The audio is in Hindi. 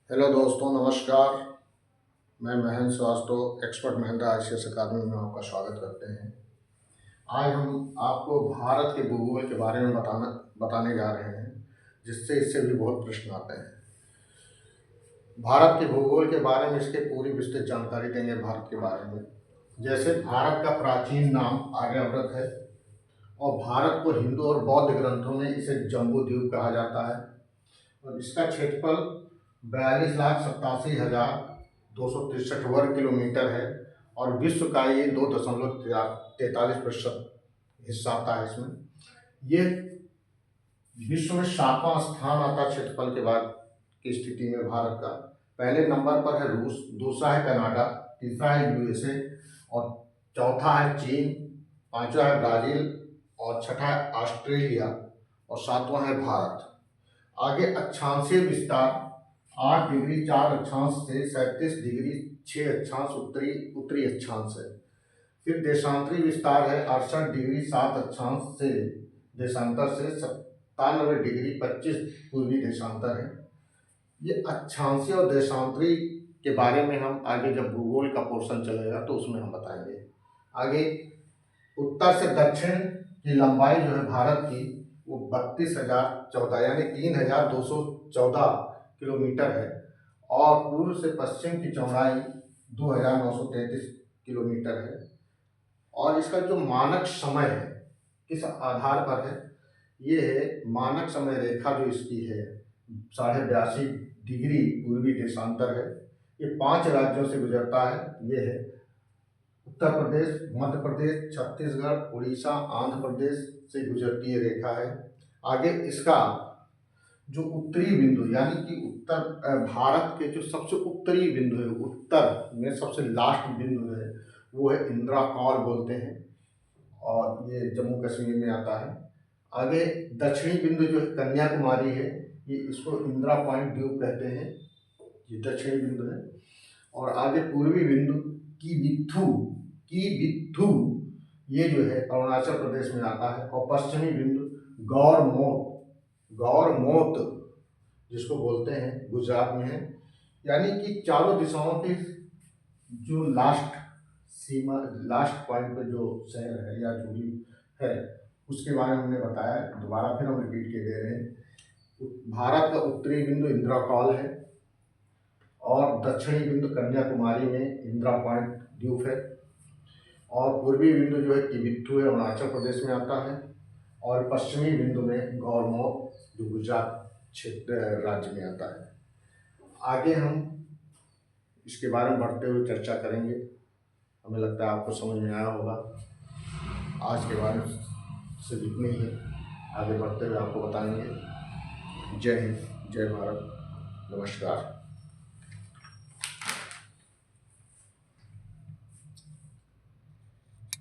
हेलो दोस्तों, नमस्कार। मैं महेंद्र श्रीवास्तव, एक्सपर्ट महिंद्रा ICS अकादमी में आपका स्वागत करते हैं। आज हम आपको भारत के भूगोल के बारे में बताने जा रहे हैं, जिससे इससे भी बहुत प्रश्न आते हैं। भारत के भूगोल के बारे में इसके पूरी विस्तृत जानकारी देंगे। भारत के बारे में, जैसे भारत का प्राचीन नाम आर्यावर्त है और भारत को हिंदू और बौद्ध ग्रंथों में इसे जम्बू द्वीप कहा जाता है और इसका क्षेत्रफल 42,87,263 वर्ग किलोमीटर है और विश्व का ये 2.43% हिस्सा आता है। इसमें ये विश्व में 7वां स्थान आता है क्षेत्रफल के बाद की स्थिति में भारत का। पहले नंबर पर है रूस, दूसरा है कनाडा, तीसरा है USA और चौथा है चीन, पांचवा है ब्राजील और छठा है ऑस्ट्रेलिया और सातवां है भारत। आगे अक्षांशीय विस्तार 8 डिग्री 4 अक्षांश से 37 डिग्री 6 अक्षांश उत्तरी अक्षांश है। फिर देशांतरी विस्तार है 68 डिग्री 7 अक्षांश से देशांतर से 97 डिग्री 25 पूर्वी देशांतर है। ये अक्षांशीय और देशांतरी के बारे में हम आगे जब भूगोल का पोर्शन चलेगा तो उसमें हम बताएंगे। आगे उत्तर से दक्षिण की लंबाई जो है भारत की वो 32,014 यानी 3,214 किलोमीटर है और पूर्व से पश्चिम की चौड़ाई 2,933 किलोमीटर है। और इसका जो मानक समय है किस आधार पर है, ये है मानक समय रेखा जो इसकी है 82.5 डिग्री पूर्वी देशांतर है। ये 5 राज्यों से गुजरता है। ये है उत्तर प्रदेश, मध्य प्रदेश, छत्तीसगढ़, उड़ीसा, आंध्र प्रदेश से गुजरती ये रेखा है। आगे इसका जो उत्तरी बिंदु यानी कि उत्तर भारत के जो सबसे उत्तरी बिंदु है, उत्तर में सबसे लास्ट बिंदु है, वो है इंदिरा कॉल बोलते हैं और ये जम्मू कश्मीर में आता है। आगे दक्षिणी बिंदु जो है कन्याकुमारी है, ये इसको इंदिरा पॉइंट द्वीप कहते हैं, ये दक्षिणी बिंदु है। और आगे पूर्वी बिंदु की बिथू ये जो है अरुणाचल प्रदेश में आता है। और पश्चिमी बिंदु गौर मोत जिसको बोलते हैं गुजरात में है। यानी कि चारों दिशाओं की जो लास्ट पॉइंट पे जो शहर है या जो भी है उसके बारे में हमने बताया। दोबारा फिर हम रिपीट के दे रहे हैं। भारत का उत्तरी बिंदु इंदिरा कॉल है और दक्षिणी बिंदु कन्याकुमारी में इंदिरा पॉइंट द्वीप है और पूर्वी बिंदु जो है किबिथू है, अरुणाचल प्रदेश में आता है और पश्चिमी बिंदु में गौरमोह जो गुजरात क्षेत्र राज्य में आता है। आगे हम इसके बारे में बढ़ते हुए चर्चा करेंगे। हमें लगता है आपको समझ में आया होगा। आज के बारे में सिर्फ इतनी ही, आगे बढ़ते हुए आपको बताएंगे। जय हिंद, जय भारत, नमस्कार।